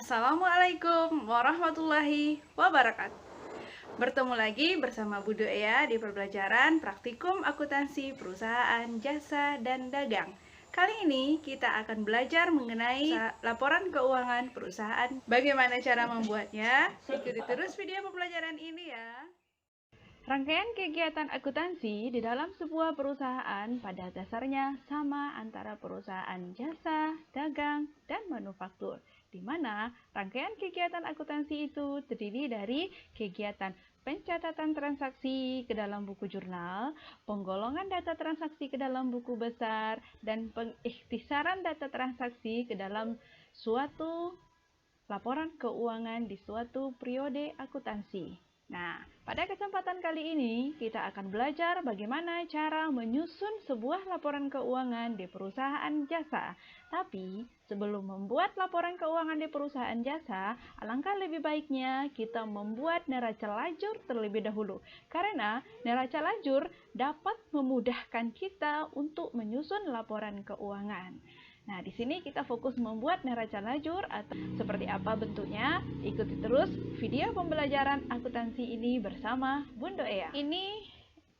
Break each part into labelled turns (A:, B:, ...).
A: Assalamualaikum warahmatullahi wabarakatuh. Bertemu lagi bersama Bu Ea di pembelajaran Praktikum Akuntansi Perusahaan Jasa dan Dagang. Kali ini kita akan belajar mengenai laporan keuangan perusahaan. Bagaimana cara membuatnya? Ikuti terus video pembelajaran ini ya. Rangkaian kegiatan akuntansi di dalam sebuah perusahaan pada dasarnya sama antara perusahaan jasa, dagang, dan manufaktur, di mana rangkaian kegiatan akuntansi itu terdiri dari kegiatan pencatatan transaksi ke dalam buku jurnal, penggolongan data transaksi ke dalam buku besar, dan pengikhtisaran data transaksi ke dalam suatu laporan keuangan di suatu periode akuntansi. Nah, pada kesempatan kali ini kita akan belajar bagaimana cara menyusun sebuah laporan keuangan di perusahaan jasa. Tapi, sebelum membuat laporan keuangan di perusahaan jasa, alangkah lebih baiknya kita membuat neraca lajur terlebih dahulu. Karena neraca lajur dapat memudahkan kita untuk menyusun laporan keuangan. Nah, di sini kita fokus membuat neraca lajur atau seperti apa bentuknya. Ikuti terus video pembelajaran akuntansi ini bersama Bunda Ea. Ini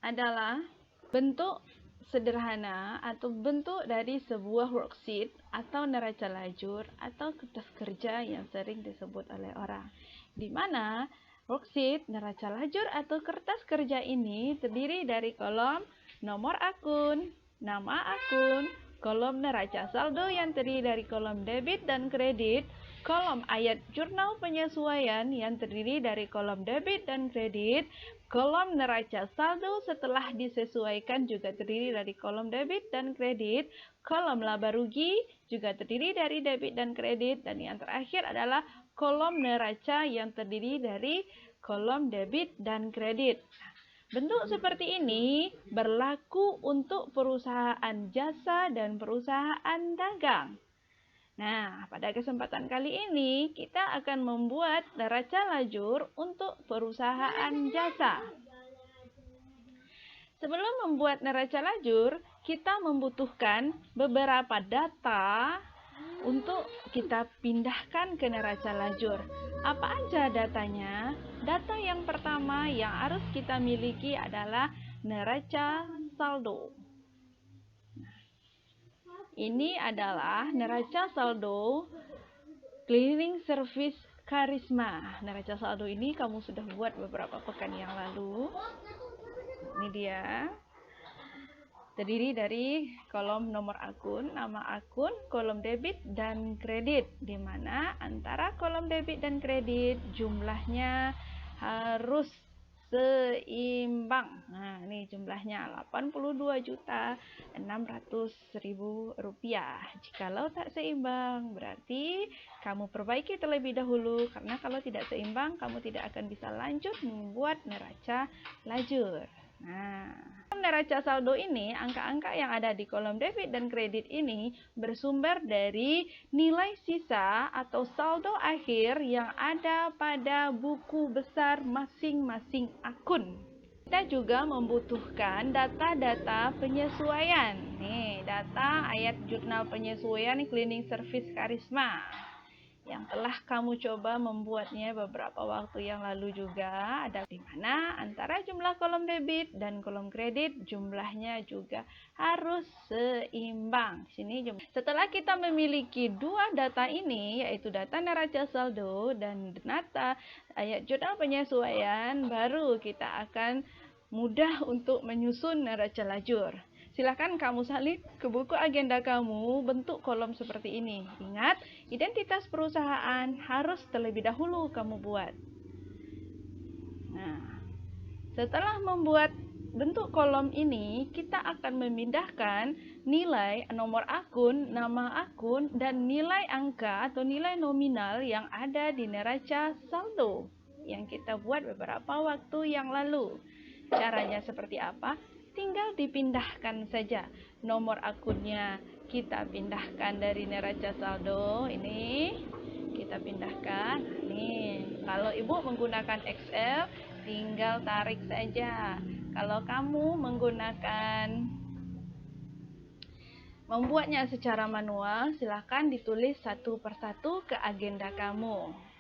A: adalah bentuk sederhana atau bentuk dari sebuah worksheet atau neraca lajur atau kertas kerja yang sering disebut oleh orang. Di mana worksheet, neraca lajur atau kertas kerja ini terdiri dari kolom nomor akun, nama akun, kolom neraca saldo yang terdiri dari kolom debit dan kredit, kolom ayat jurnal penyesuaian yang terdiri dari kolom debit dan kredit, kolom neraca saldo setelah disesuaikan juga terdiri dari kolom debit dan kredit, kolom laba rugi juga terdiri dari debit dan kredit, dan yang terakhir adalah kolom neraca yang terdiri dari kolom debit dan kredit. Bentuk seperti ini berlaku untuk perusahaan jasa dan perusahaan dagang. Nah, pada kesempatan kali ini kita akan membuat neraca lajur untuk perusahaan jasa. Sebelum membuat neraca lajur, kita membutuhkan beberapa data untuk kita pindahkan ke neraca lajur. Apa aja datanya? Data yang pertama yang harus kita miliki adalah neraca saldo. Ini adalah neraca saldo cleaning service Karisma. Neraca saldo ini kamu sudah buat beberapa pekan yang lalu. Ini dia. Terdiri dari kolom nomor akun, nama akun, kolom debit dan kredit, di mana antara kolom debit dan kredit jumlahnya harus seimbang. Nah, ini jumlahnya Rp82.600.000. Jikalau tak seimbang, berarti kamu perbaiki terlebih dahulu, karena kalau tidak seimbang, kamu tidak akan bisa lanjut membuat neraca lajur. Nah, neraca saldo ini, angka-angka yang ada di kolom debit dan kredit ini bersumber dari nilai sisa atau saldo akhir yang ada pada buku besar masing-masing akun. Kita juga membutuhkan data-data penyesuaian. Nih, data ayat jurnal penyesuaian cleaning service Karisma yang telah kamu coba membuatnya beberapa waktu yang lalu juga, ada di mana antara jumlah kolom debit dan kolom kredit jumlahnya juga harus seimbang. Sini setelah kita memiliki dua data ini, yaitu data neraca saldo dan data ayat jurnal penyesuaian, baru kita akan mudah untuk menyusun neraca lajur. Silakan kamu salin ke buku agenda kamu bentuk kolom seperti ini. Ingat, identitas perusahaan harus terlebih dahulu kamu buat. Nah, setelah membuat bentuk kolom ini, kita akan memindahkan nilai nomor akun, nama akun, dan nilai angka atau nilai nominal yang ada di neraca saldo yang kita buat beberapa waktu yang lalu. Caranya seperti apa? Tinggal dipindahkan saja. Nomor akunnya kita pindahkan dari neraca saldo ini, kita pindahkan. Nih, kalau ibu menggunakan Excel, tinggal tarik saja. Kalau kamu menggunakan membuatnya secara manual, silahkan ditulis satu persatu ke agenda kamu.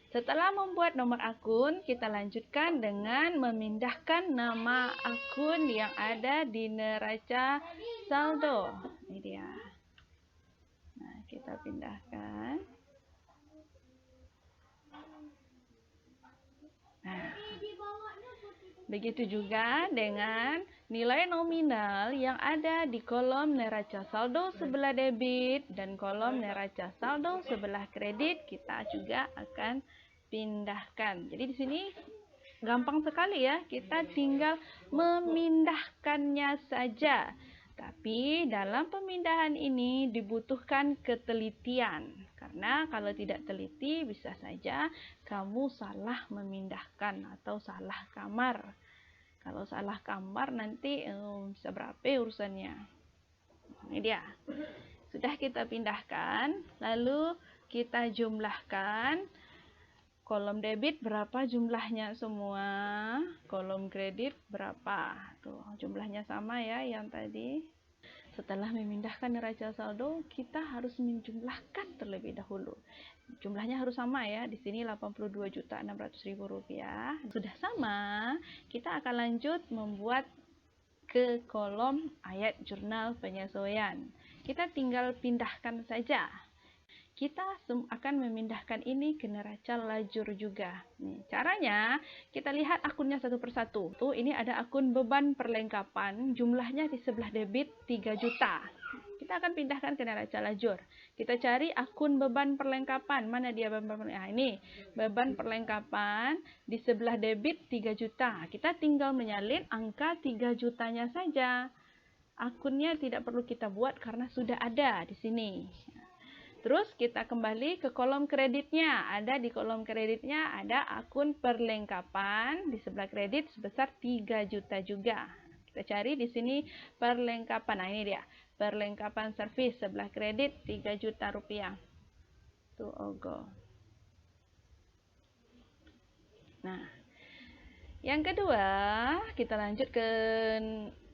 A: Setelah membuat nomor akun, kita lanjutkan dengan memindahkan nama akun yang ada di neraca saldo. Ini dia. Nah, kita pindahkan. Nah, begitu juga dengan nilai nominal yang ada di kolom neraca saldo sebelah debit dan kolom neraca saldo sebelah kredit, kita juga akan pindahkan. Jadi di sini gampang sekali ya, kita tinggal memindahkannya saja. Tapi dalam pemindahan ini dibutuhkan ketelitian. Karena kalau tidak teliti bisa saja kamu salah memindahkan atau salah kamar. Kalau salah kamar nanti bisa berapa urusannya. Ini dia. Sudah kita pindahkan, lalu kita jumlahkan. Kolom debit berapa jumlahnya semua, kolom kredit berapa. Tuh, jumlahnya sama ya yang tadi. Setelah memindahkan neraca saldo, kita harus menjumlahkan terlebih dahulu. Jumlahnya harus sama ya. Di sini Rp82.600.000. Sudah sama, kita akan lanjut membuat ke kolom ayat jurnal penyesuaian. Kita tinggal pindahkan saja. Kita akan memindahkan ini ke neraca lajur juga. Nih, caranya kita lihat akunnya satu persatu. Tuh, ini ada akun beban perlengkapan, jumlahnya di sebelah debit 3 juta. Kita akan pindahkan ke neraca lajur. Kita cari akun beban perlengkapan. Mana dia beban perlengkapan? Nah, ini beban perlengkapan di sebelah debit 3 juta. Kita tinggal menyalin angka 3 jutanya saja. Akunnya tidak perlu kita buat karena sudah ada di sini. Terus kita kembali ke kolom kreditnya. Ada di kolom kreditnya ada akun perlengkapan di sebelah kredit sebesar 3 juta juga. Kita cari di sini perlengkapan. Nah, ini dia. Perlengkapan servis sebelah kredit 3 juta rupiah. Tuh, Ogo. Nah, yang kedua, kita lanjut ke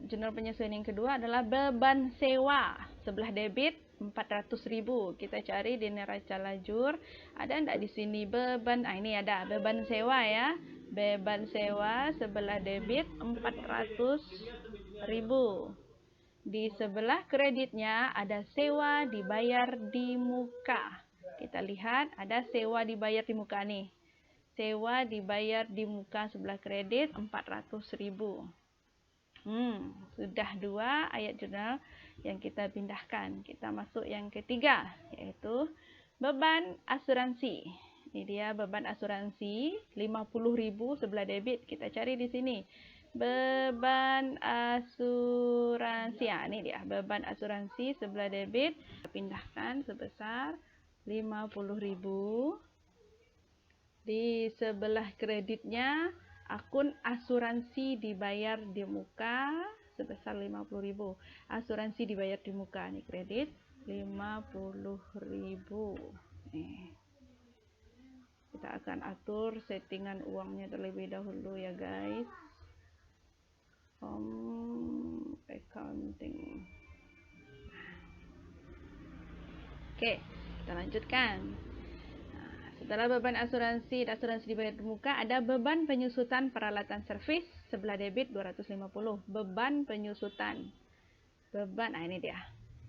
A: jurnal penyesuaian yang kedua adalah beban sewa sebelah debit 400.000. Kita cari di neraca lajur. Ada enggak di sini beban? Nah, ini ada beban sewa ya. Beban sewa sebelah debit 400.000. Di sebelah kreditnya ada sewa dibayar di muka. Kita lihat ada sewa dibayar di muka nih. Sewa dibayar di muka sebelah kredit 400.000. Sudah 2 ayat jurnal yang kita pindahkan. Kita masuk yang ketiga, yaitu beban asuransi. Ini dia beban asuransi 50.000 sebelah debit. Kita cari di sini. Beban asuransi. Ya, ini dia beban asuransi sebelah debit. Kita pindahkan sebesar 50.000. Di sebelah kreditnya akun asuransi dibayar di muka sebesar 50.000. Asuransi dibayar di muka nih, kredit 50.000. Nih. Kita akan atur settingan uangnya terlebih dahulu ya guys. Home accounting. Oke, kita lanjutkan. Setelah beban asuransi dan asuransi dibayar di muka, ada beban penyusutan peralatan servis sebelah debit 250. Beban penyusutan. Beban, nah ini dia.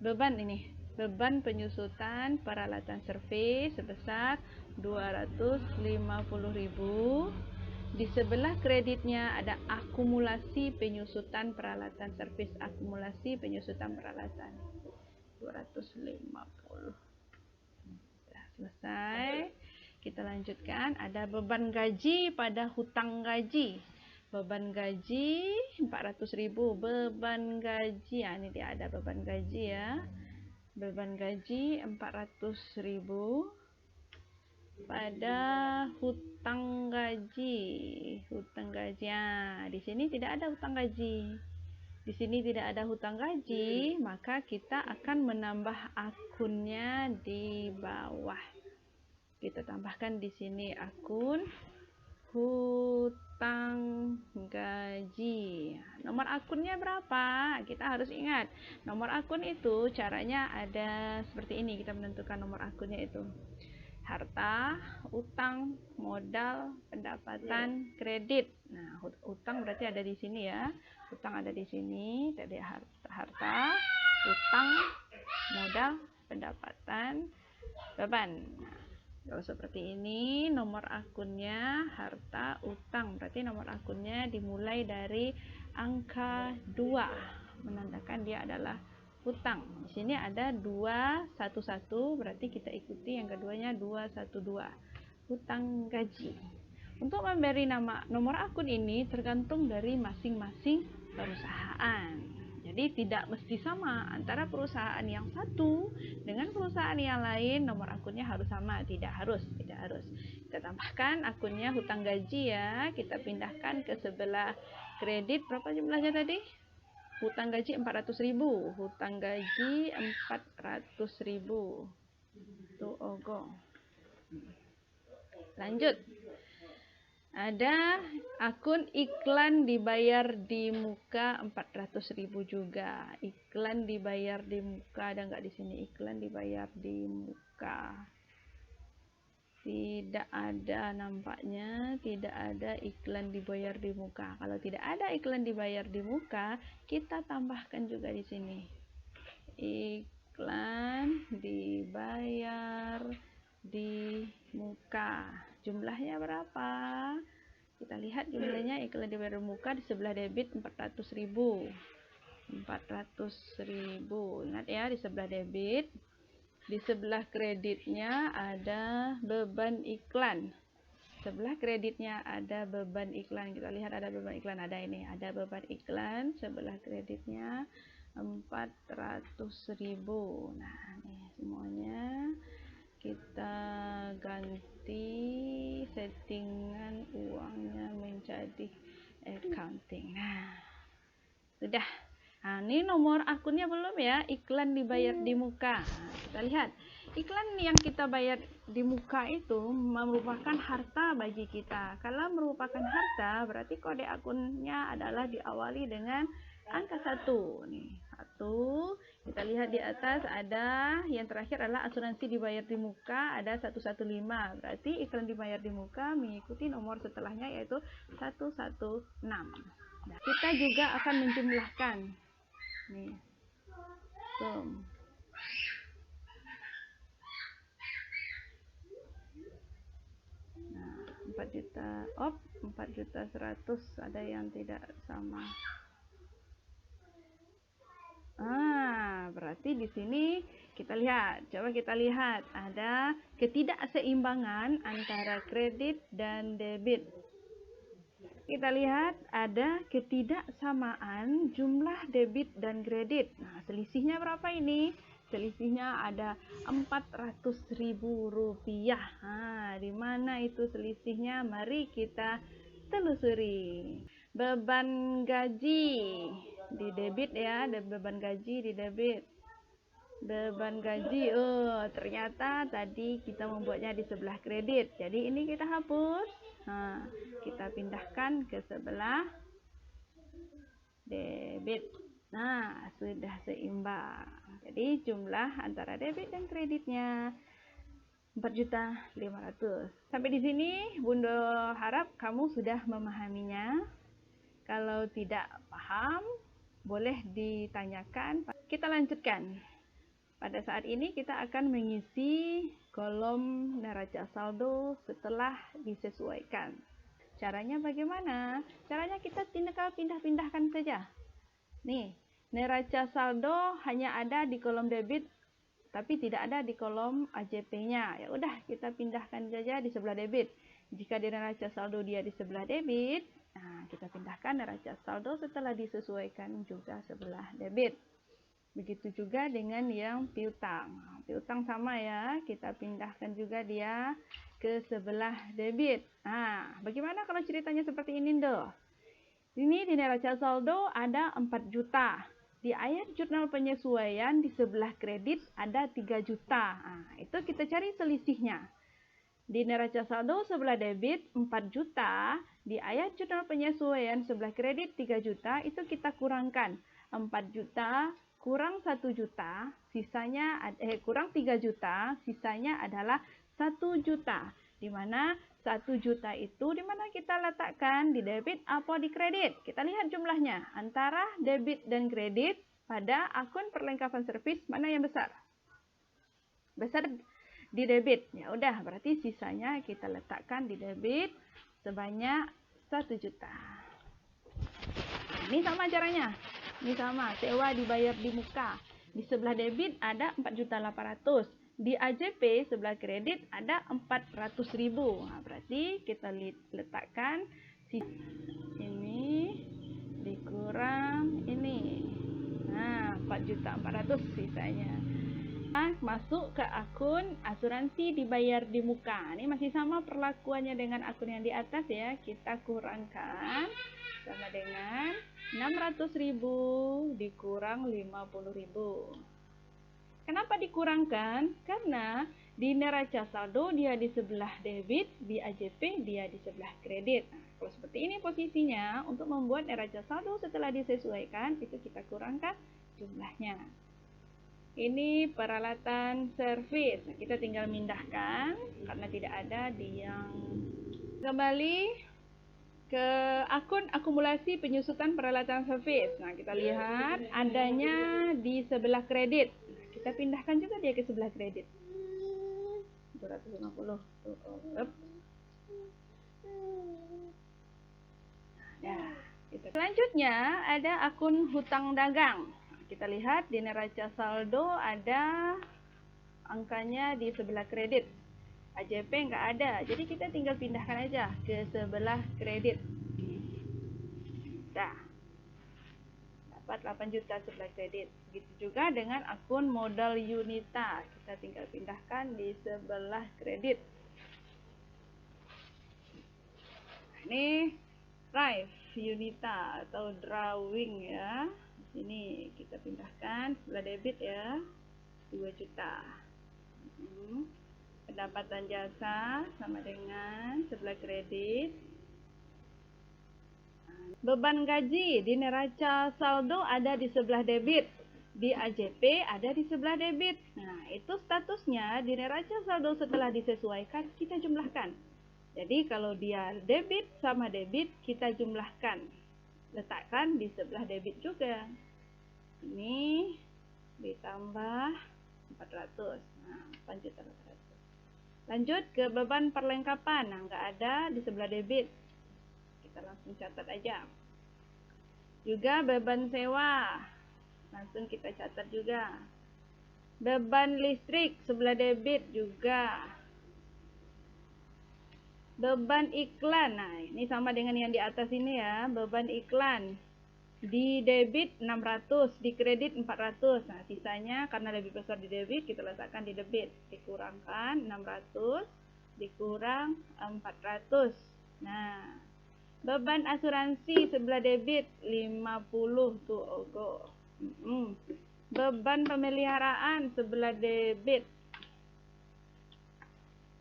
A: Beban ini. Beban penyusutan peralatan servis sebesar 250.000. Di sebelah kreditnya ada akumulasi penyusutan peralatan servis. Akumulasi penyusutan peralatan 250. Sudah selesai. Kita lanjutkan, ada beban gaji pada hutang gaji. Beban gaji 400.000. Beban gaji, ya ini dia ada beban gaji ya. Beban gaji 400.000 pada hutang gaji. Hutang gaji, ya di sini tidak ada hutang gaji. Di sini tidak ada hutang gaji, maka kita akan menambah akunnya di bawah. Kita tambahkan di sini akun hutang gaji. Nomor akunnya berapa? Kita harus ingat, nomor akun itu caranya ada seperti ini. Kita menentukan nomor akunnya itu. Harta, utang, modal, pendapatan, kredit. Nah, utang berarti ada di sini ya. Utang ada di sini. Jadi harta, utang, modal, pendapatan, beban. Nah, kalau seperti ini nomor akunnya harta, utang. Berarti nomor akunnya dimulai dari angka 2, menandakan dia adalah hutang. Di sini ada 211, berarti kita ikuti yang keduanya 212. Hutang gaji. Untuk memberi nama nomor akun ini tergantung dari masing-masing perusahaan. Jadi tidak mesti sama antara perusahaan yang satu dengan perusahaan yang lain, nomor akunnya harus sama. Tidak harus. Kita tambahkan akunnya hutang gaji ya. Kita pindahkan ke sebelah kredit. Berapa jumlahnya tadi? Hutang gaji 400.000. Hutang gaji 400.000. Tuh ogong. Lanjut. Ada akun iklan dibayar di muka 400.000 juga. Iklan dibayar di muka ada nggak di sini? Iklan dibayar di muka. Tidak ada nampaknya, tidak ada iklan dibayar di muka. Kalau tidak ada iklan dibayar di muka, kita tambahkan juga di sini. Iklan dibayar di muka. Jumlahnya berapa? Kita lihat jumlahnya iklan dibayar di muka di sebelah debit 400.000. 400.000. Ingat ya, di sebelah debit. Di sebelah kreditnya ada beban iklan. Sebelah kreditnya ada beban iklan. Kita lihat ada beban iklan. Ada ini. Ada beban iklan. Sebelah kreditnya 400.000. Nah, ini semuanya kita ganti settingan uangnya menjadi accounting. Nah, sudah. Nah, ini nomor akunnya belum ya, iklan dibayar di muka. Nah, kita lihat, iklan yang kita bayar di muka itu merupakan harta bagi kita. Kalau merupakan harta, berarti kode akunnya adalah diawali dengan angka 1. Nih, 1. Kita lihat di atas ada, yang terakhir adalah asuransi dibayar di muka, ada 115. Berarti iklan dibayar di muka mengikuti nomor setelahnya yaitu 116. Nah, kita juga akan menjumlahkan. Nih. Tuh. Nah, 4 juta. 4.100.000 ada yang tidak sama. Berarti di sini kita lihat. Coba kita lihat ada ketidakseimbangan antara kredit dan debit. Kita lihat ada ketidaksamaan jumlah debit dan kredit. Nah, selisihnya berapa ini? Selisihnya ada 400.000 rupiah. Nah, di mana itu selisihnya? Mari kita telusuri. Beban gaji di debit ya, ada beban gaji di debit. Beban gaji, ternyata tadi kita membuatnya di sebelah kredit. Jadi ini kita hapus. Nah, kita pindahkan ke sebelah debit. Nah, sudah seimbang. Jadi jumlah antara debit dan kreditnya 4.500.000. Sampai di sini Bunda harap kamu sudah memahaminya. Kalau tidak paham, boleh ditanyakan. Kita lanjutkan. Pada saat ini kita akan mengisi kolom neraca saldo setelah disesuaikan. Caranya bagaimana? Caranya kita tinggal pindah-pindahkan saja. Nih, neraca saldo hanya ada di kolom debit, tapi tidak ada di kolom AJP-nya. Ya udah, kita pindahkan saja di sebelah debit. Jika di neraca saldo dia di sebelah debit, nah kita pindahkan neraca saldo setelah disesuaikan juga sebelah debit. Begitu juga dengan yang piutang. Piutang sama ya, kita pindahkan juga dia ke sebelah debit. Nah, bagaimana kalau ceritanya seperti ini, Ndo? Ini di neraca saldo ada 4 juta. Di ayat jurnal penyesuaian di sebelah kredit ada 3 juta. Nah, itu kita cari selisihnya. Di neraca saldo sebelah debit 4 juta, di ayat jurnal penyesuaian sebelah kredit 3 juta, itu kita kurangkan. 4 juta kurang 1 juta, sisanya kurang 3 juta, sisanya adalah 1 juta. Di mana 1 juta itu di mana kita letakkan, di debit atau di kredit. Kita lihat jumlahnya antara debit dan kredit pada akun perlengkapan servis mana yang besar? Besar di debit. Ya udah, berarti sisanya kita letakkan di debit sebanyak 1 juta. Ini sama caranya. Ini sama, sewa dibayar di muka. Di sebelah debit ada 4.800.000. Di AJP sebelah kredit ada 400.000. Nah, berarti kita letakkan ini dikurang ini. Nah, 4.400.000 sisanya. Masuk ke akun asuransi dibayar di muka. Ini masih sama perlakuannya dengan akun yang di atas ya. Kita kurangkan sama dengan 600.000 dikurang 50.000. Kenapa dikurangkan? Karena di neraca saldo dia di sebelah debit, di AJP dia di sebelah kredit. Nah, kalau seperti ini posisinya, untuk membuat neraca saldo setelah disesuaikan, itu kita kurangkan jumlahnya. Ini peralatan servis. Nah, kita tinggal mindahkan karena tidak ada di yang. Kembali ke akun akumulasi penyusutan peralatan servis. Nah, kita lihat adanya di sebelah kredit. Kita pindahkan juga dia ke sebelah kredit. 250. Nah, selanjutnya ada akun hutang dagang. Kita lihat di neraca saldo ada angkanya di sebelah kredit. AJP nggak ada, jadi kita tinggal pindahkan aja ke sebelah kredit. Dah, dapat 8 juta sebelah kredit. Begitu juga dengan akun modal Unita, kita tinggal pindahkan di sebelah kredit. Ini Drive Unita atau drawing ya. Ini kita pindahkan sebelah debit ya, 2 juta. Pendapatan jasa sama dengan sebelah kredit. Beban gaji di neraca saldo ada di sebelah debit, di AJP ada di sebelah debit. Nah, itu statusnya di neraca saldo setelah disesuaikan kita jumlahkan. Jadi kalau dia debit sama debit kita jumlahkan, letakkan di sebelah debit juga. Ini ditambah 400. Nah, 4.400. Lanjut ke beban perlengkapan. Nah, nggak ada di sebelah debit. Kita langsung catat aja. Juga beban sewa. Langsung kita catat juga. Beban listrik sebelah debit juga. Beban iklan. Nah, ini sama dengan yang di atas ini ya. Beban iklan. Di debit 600, di kredit 400. Nah, sisanya karena lebih besar di debit, kita letakkan di debit. Dikurangkan 600, dikurang 400. Nah, beban asuransi sebelah debit 50 tuh ogo. Beban pemeliharaan sebelah debit.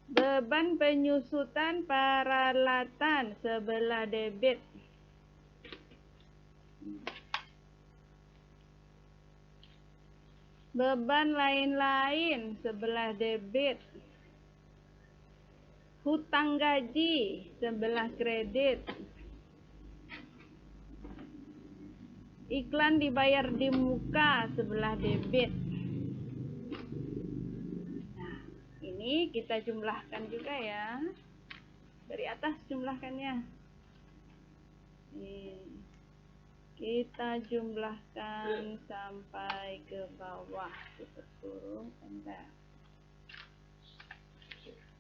A: Beban penyusutan peralatan sebelah debit. Beban lain-lain sebelah debit. Hutang gaji sebelah kredit. Iklan dibayar di muka sebelah debit. Nah, ini kita jumlahkan juga ya. Dari atas jumlahkannya. Nih. Kita jumlahkan sampai ke bawah. Kita turun enggak.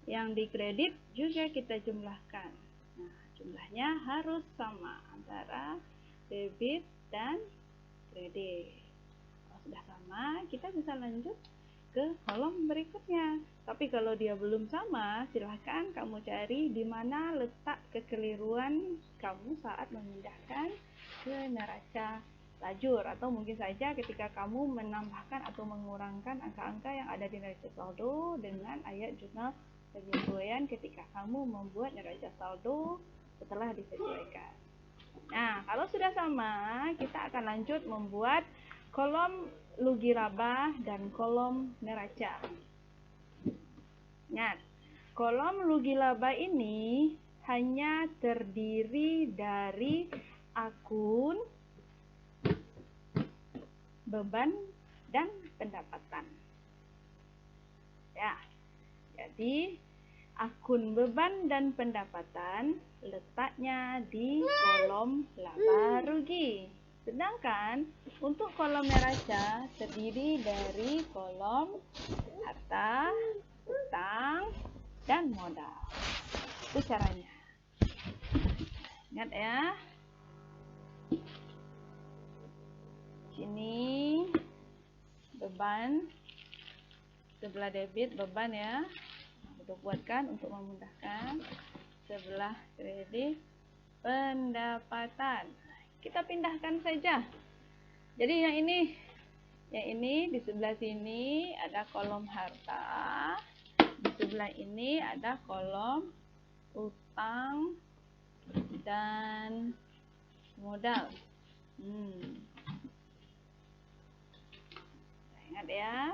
A: Yang di kredit juga kita jumlahkan. Nah, jumlahnya harus sama antara debit dan kredit. Kalau sudah sama, kita bisa lanjut ke kolom berikutnya. Tapi kalau dia belum sama, silahkan kamu cari di mana letak kekeliruan kamu saat memindahkan ke neraca lajur, atau mungkin saja ketika kamu menambahkan atau mengurangkan angka-angka yang ada di neraca saldo dengan ayat jurnal penyesuaian ketika kamu membuat neraca saldo setelah disesuaikan. Nah, kalau sudah sama, kita akan lanjut membuat kolom rugi laba dan kolom neraca. Ingat, kolom rugi laba ini hanya terdiri dari akun, beban, dan pendapatan. Ya, jadi akun beban dan pendapatan letaknya di kolom laba rugi. Sedangkan untuk kolom neraca terdiri dari kolom harta, utang, dan modal. Itu caranya. Ingat ya. Sini beban, sebelah debit beban ya. Untuk buatkan untuk memudahkan. Sebelah kredit pendapatan. Kita pindahkan saja. Jadi yang ini di sebelah sini ada kolom harta, di sebelah ini ada kolom utang dan modal. Ingat ya.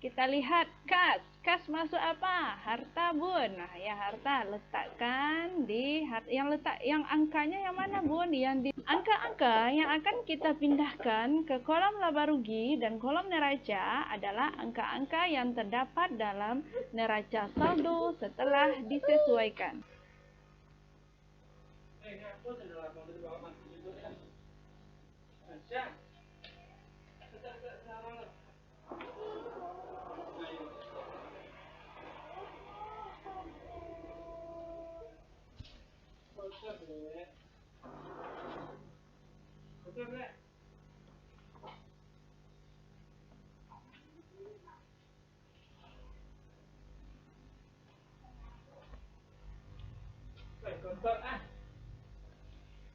A: Kita lihat kas. Kas masuk apa? Harta, Bun. Nah, ya harta letakkan di yang angkanya yang mana, Bun? Yang di angka-angka yang akan kita pindahkan ke kolom laba rugi dan kolom neraca adalah angka-angka yang terdapat dalam neraca saldo setelah disesuaikan.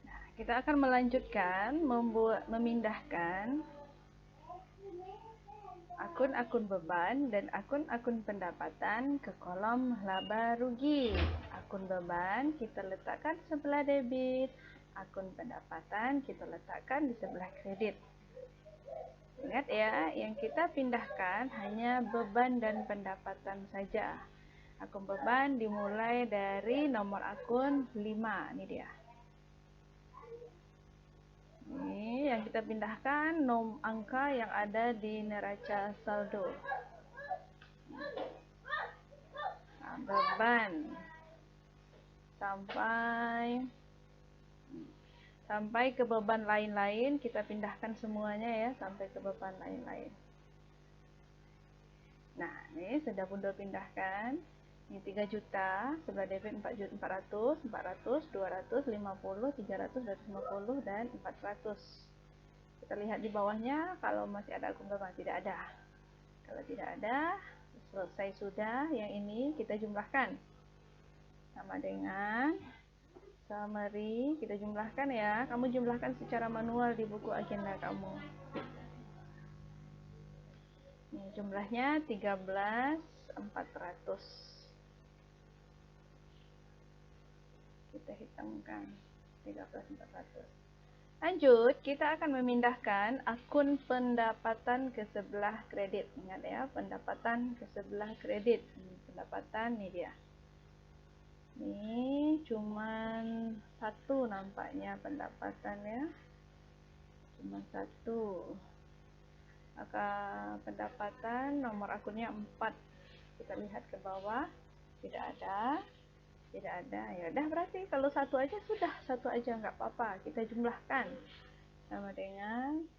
A: Nah, kita akan melanjutkan memindahkan akun-akun beban dan akun-akun pendapatan ke kolom laba rugi. Akun beban kita letakkan sebelah debit, akun pendapatan kita letakkan di sebelah kredit. Ingat ya, yang kita pindahkan hanya beban dan pendapatan saja. Akun beban dimulai dari nomor akun 5, ini dia. Ini yang kita pindahkan angka yang ada di neraca saldo. Nah, beban sampai ke beban lain-lain, kita pindahkan semuanya ya sampai ke beban lain-lain. Nah, ini sudah Bunda pindahkan. Ini 3 juta, sebelah debit 4.400.000, 400, 200, 50, 300, 250, dan 400. Kita lihat di bawahnya kalau masih ada akun beban, tidak ada. Kalau tidak ada, selesai sudah. Yang ini kita jumlahkan. Sama dengan summary, kita jumlahkan ya. Kamu jumlahkan secara manual di buku agenda kamu. Ini jumlahnya 13.400. Kita hitungkan 13.400. Lanjut, kita akan memindahkan akun pendapatan ke sebelah kredit. Ingat ya, pendapatan ke sebelah kredit. Pendapatan ini dia. Ini cuman satu nampaknya pendapatannya. Cuma satu. Maka pendapatan nomor akunnya 4. Kita lihat ke bawah. Tidak ada. Tidak ada, ya udah berarti kalau satu aja sudah, satu aja nggak apa-apa. Kita jumlahkan sama dengan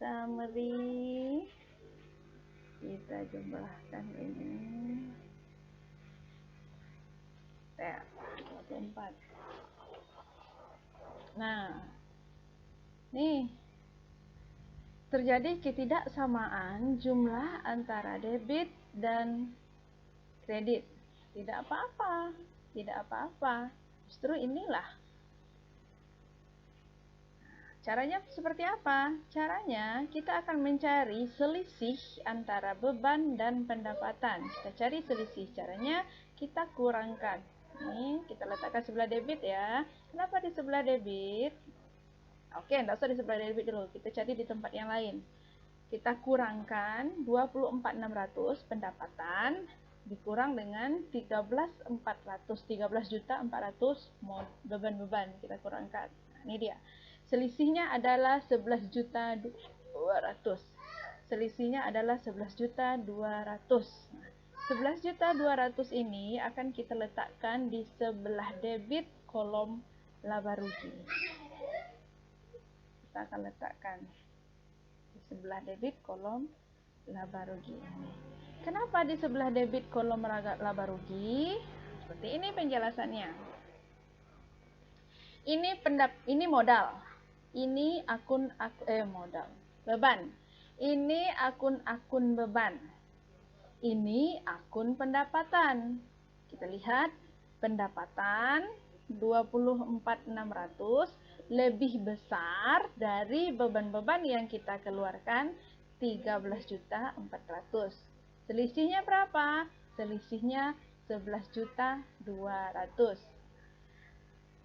A: summary. Kita jumlahkan ini. Ya, 24. Nah, nih terjadi ketidaksamaan jumlah antara debit dan kredit. Tidak apa-apa. Tidak apa-apa, justru inilah Caranya seperti apa? Caranya kita akan mencari selisih antara beban dan pendapatan. Kita cari selisih. Caranya kita kurangkan. Ini kita letakkan sebelah debit ya. Kenapa di sebelah debit? Oke, enggak usah di sebelah debit dulu. Kita cari di tempat yang lain. Kita kurangkan 24.600 pendapatan dikurang dengan 13.400 beban-beban kita kurangkan. Nah, ini dia. Selisihnya adalah 11.200. Selisihnya adalah 11.200. Nah, 11.200 ini akan kita letakkan di sebelah debit kolom laba rugi. Kita akan letakkan di sebelah debit kolom laba rugi. Kenapa di sebelah debit kolom laba rugi? Seperti ini penjelasannya. Ini modal. Ini modal. Beban. Ini akun beban. Ini akun pendapatan. Kita lihat pendapatan 24.600 lebih besar dari beban-beban yang kita keluarkan 13.400. Selisihnya berapa? Selisihnya 11.200.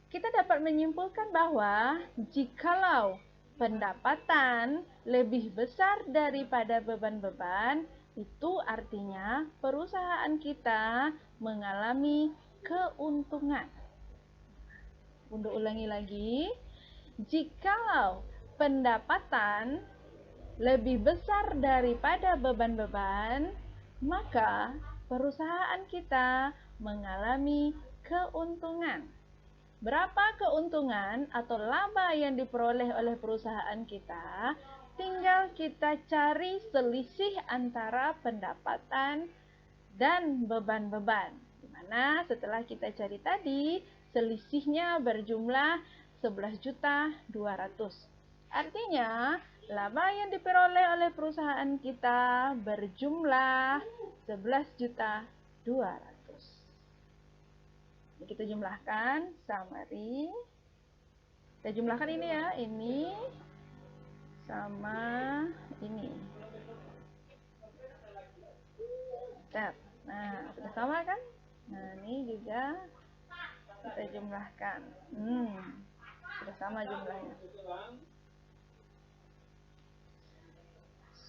A: Kita dapat menyimpulkan bahwa jikalau pendapatan lebih besar daripada beban-beban, itu artinya perusahaan kita mengalami keuntungan. Bunda ulangi lagi. Jikalau pendapatan lebih besar daripada beban-beban, maka perusahaan kita mengalami keuntungan. Berapa keuntungan atau laba yang diperoleh oleh perusahaan kita? Tinggal kita cari selisih antara pendapatan dan beban-beban. Dimana setelah kita cari tadi, selisihnya berjumlah 11.200. Artinya, laba yang diperoleh oleh perusahaan kita berjumlah 11.200. Kita jumlahkan summary. Kita jumlahkan ini ya, ini sama ini. Nah, sudah sama kan? Nah, ini juga kita jumlahkan. Sudah sama jumlahnya.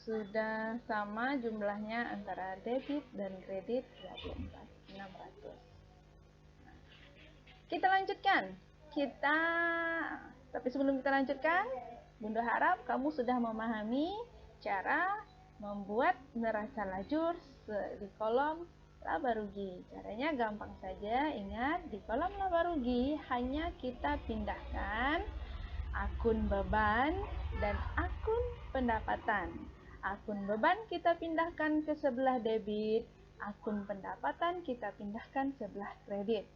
A: Sudah sama jumlahnya antara debit dan kredit 24.600. Kita lanjutkan. Tapi sebelum kita lanjutkan, Bunda harap kamu sudah memahami cara membuat neraca lajur di kolom laba rugi. Caranya gampang saja. Ingat, di kolom laba rugi hanya kita pindahkan akun beban dan akun pendapatan. Akun beban kita pindahkan ke sebelah debit, akun pendapatan kita pindahkan sebelah kredit.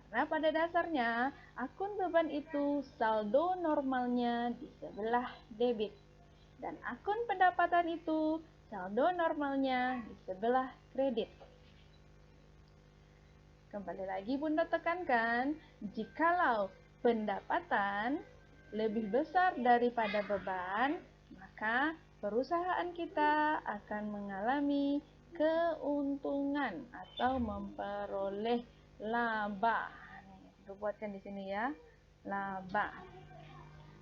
A: Karena pada dasarnya, akun beban itu saldo normalnya di sebelah debit. Dan akun pendapatan itu saldo normalnya di sebelah kredit. Kembali lagi Bunda tekankan, jikalau pendapatan lebih besar daripada beban, maka perusahaan kita akan mengalami keuntungan atau memperoleh laba. Buatkan di sini ya, laba.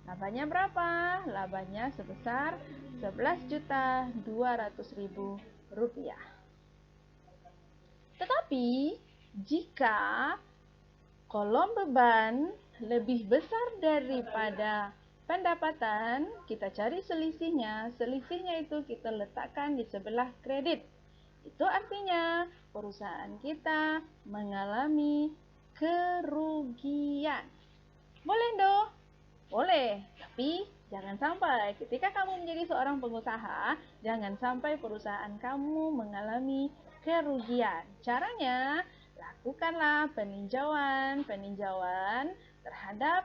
A: Labanya berapa? Labanya sebesar 11.200.000 rupiah. Tetapi jika kolom beban lebih besar daripada pendapatan, kita cari selisihnya. Selisihnya itu kita letakkan di sebelah kredit. Itu artinya perusahaan kita mengalami kerugian. Boleh dong? Boleh, tapi jangan sampai ketika kamu menjadi seorang pengusaha, jangan sampai perusahaan kamu mengalami kerugian. Caranya, lakukanlah peninjauan terhadap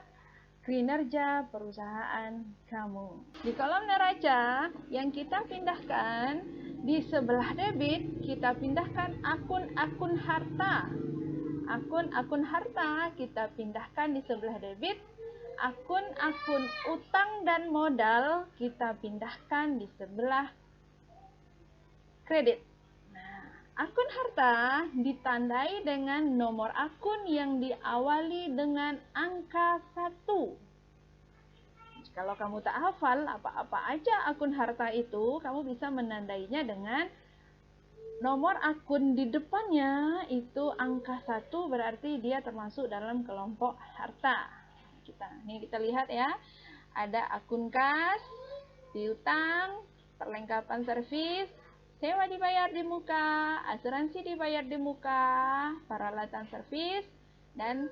A: kinerja perusahaan kamu. Di kolom neraca yang kita pindahkan, di sebelah debit kita pindahkan akun-akun harta. Akun-akun harta kita pindahkan di sebelah debit, akun-akun utang dan modal kita pindahkan di sebelah kredit. Nah, akun harta ditandai dengan nomor akun yang diawali dengan angka 1. Kalau kamu tak hafal apa-apa aja akun harta itu, kamu bisa menandainya dengan nomor akun di depannya itu angka 1, berarti dia termasuk dalam kelompok harta. Kita lihat ya. Ada akun kas, piutang, perlengkapan servis, sewa dibayar di muka, asuransi dibayar di muka, peralatan servis, dan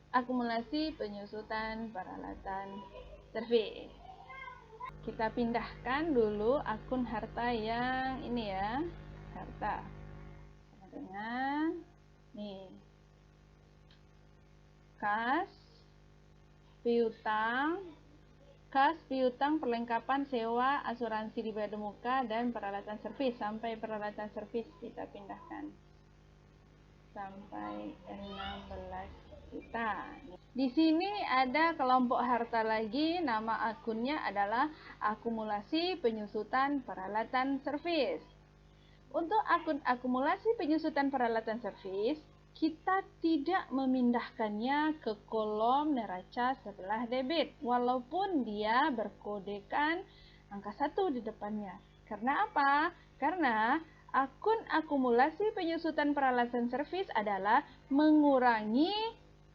A: akumulasi penyusutan peralatan servis. Kita pindahkan dulu akun harta yang ini ya, harta sama dengan nih, kas, piutang, perlengkapan, sewa, asuransi dibayar di muka, dan peralatan servis. Sampai peralatan servis kita pindahkan sampai 16 juta. Di sini ada kelompok harta lagi, nama akunnya adalah akumulasi penyusutan peralatan servis. Untuk akun akumulasi penyusutan peralatan servis, kita tidak memindahkannya ke kolom neraca sebelah debit, walaupun dia berkodekan angka 1 di depannya. Karena apa? Karena akun akumulasi penyusutan peralatan servis adalah mengurangi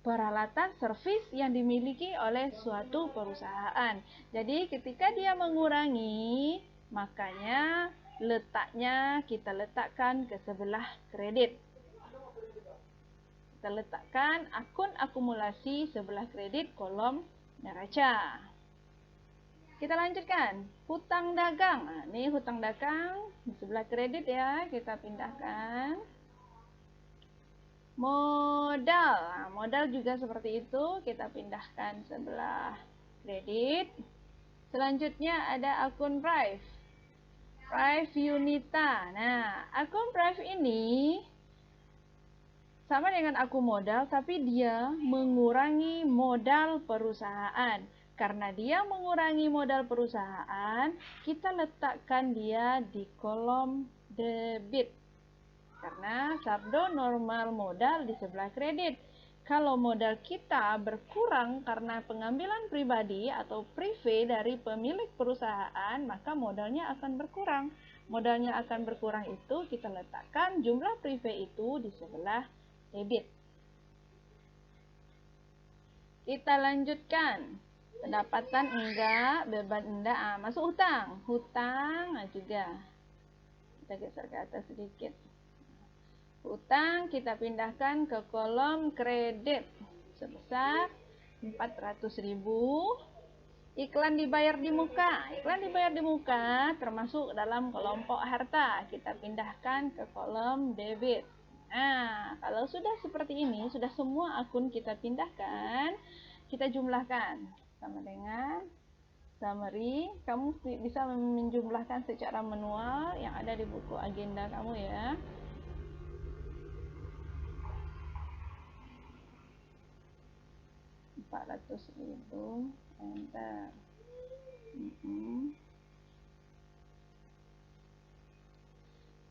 A: peralatan servis yang dimiliki oleh suatu perusahaan. Jadi ketika dia mengurangi, makanya letaknya kita letakkan ke sebelah kredit. Kita letakkan akun akumulasi sebelah kredit kolom neraca. Kita lanjutkan, hutang dagang. Nah, ini hutang dagang di sebelah kredit ya, kita pindahkan. Modal. Nah, modal juga seperti itu, kita pindahkan sebelah kredit. Selanjutnya ada akun Prive Unita. Nah, akun Prive ini sama dengan akun modal, tapi dia mengurangi modal perusahaan. Karena dia mengurangi modal perusahaan, kita letakkan dia di kolom debit. Karena saldo normal modal di sebelah kredit. Kalau modal kita berkurang karena pengambilan pribadi atau prive dari pemilik perusahaan, maka modalnya akan berkurang. Modalnya akan berkurang itu kita letakkan jumlah prive itu di sebelah debit. Kita lanjutkan. Pendapatan enggak, beban enggak, masuk hutang. Hutang juga. Kita geser ke atas sedikit. Hutang kita pindahkan ke kolom kredit sebesar 400.000. Iklan dibayar di muka. Iklan dibayar di muka termasuk dalam kelompok harta. Kita pindahkan ke kolom debit. Nah, kalau sudah seperti ini, sudah semua akun kita pindahkan, kita jumlahkan sama dengan summary. Kamu bisa menjumlahkan secara manual yang ada di buku agenda kamu ya. Rp400.000, enter.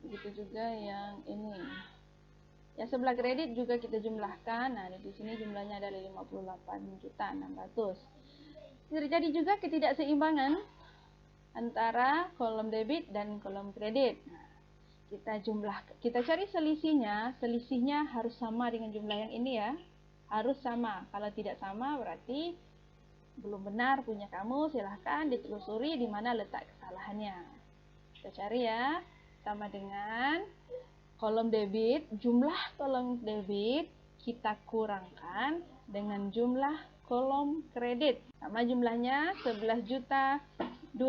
A: Begitu juga yang ini. Ya, sebelah kredit juga kita jumlahkan. Nah, di sini jumlahnya adalah 58.600.000. Terjadi juga ketidakseimbangan antara kolom debit dan kolom kredit. Nah, kita cari selisihnya. Selisihnya harus sama dengan jumlah yang ini ya. Harus sama. Kalau tidak sama berarti belum benar punya kamu. Silahkan ditelusuri di mana letak kesalahannya. Kita cari ya. Sama dengan kolom debit, jumlah kolom debit kita kurangkan dengan jumlah kolom kredit. Sama jumlahnya 11.200.000.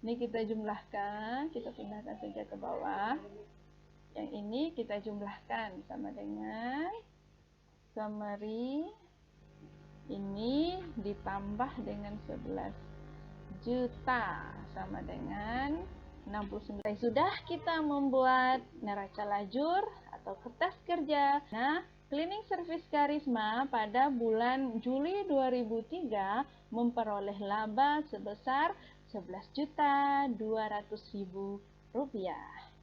A: Ini kita jumlahkan, kita pindahkan saja ke bawah. Yang ini kita jumlahkan sama dengan summary. Ini ditambah dengan 11 juta sama dengan 69. Sudah kita membuat neraca lajur atau
B: atau kertas kerja. Nah, cleaning service Karisma pada bulan Juli 2003 memperoleh laba sebesar Rp11.200.000.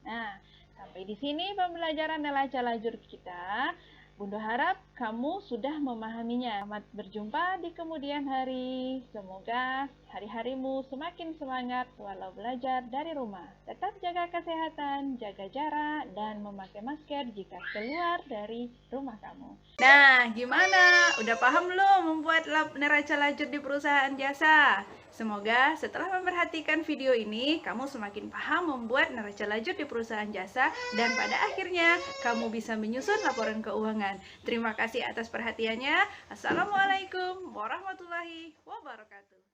B: Nah, sampai di sini pembelajaran neraca lajur kita. Bunda harap kamu sudah memahaminya. Selamat berjumpa di kemudian hari. Semoga hari-harimu semakin semangat walau belajar dari rumah. Tetap jaga kesehatan, jaga jarak, dan memakai masker jika keluar dari rumah kamu.
A: Nah, gimana? Udah paham belum membuat neraca lajur di perusahaan jasa? Semoga setelah memperhatikan video ini, kamu semakin paham membuat neraca lajur di perusahaan jasa dan pada akhirnya kamu bisa menyusun laporan keuangan. Terima kasih atas perhatiannya. Assalamualaikum warahmatullahi wabarakatuh.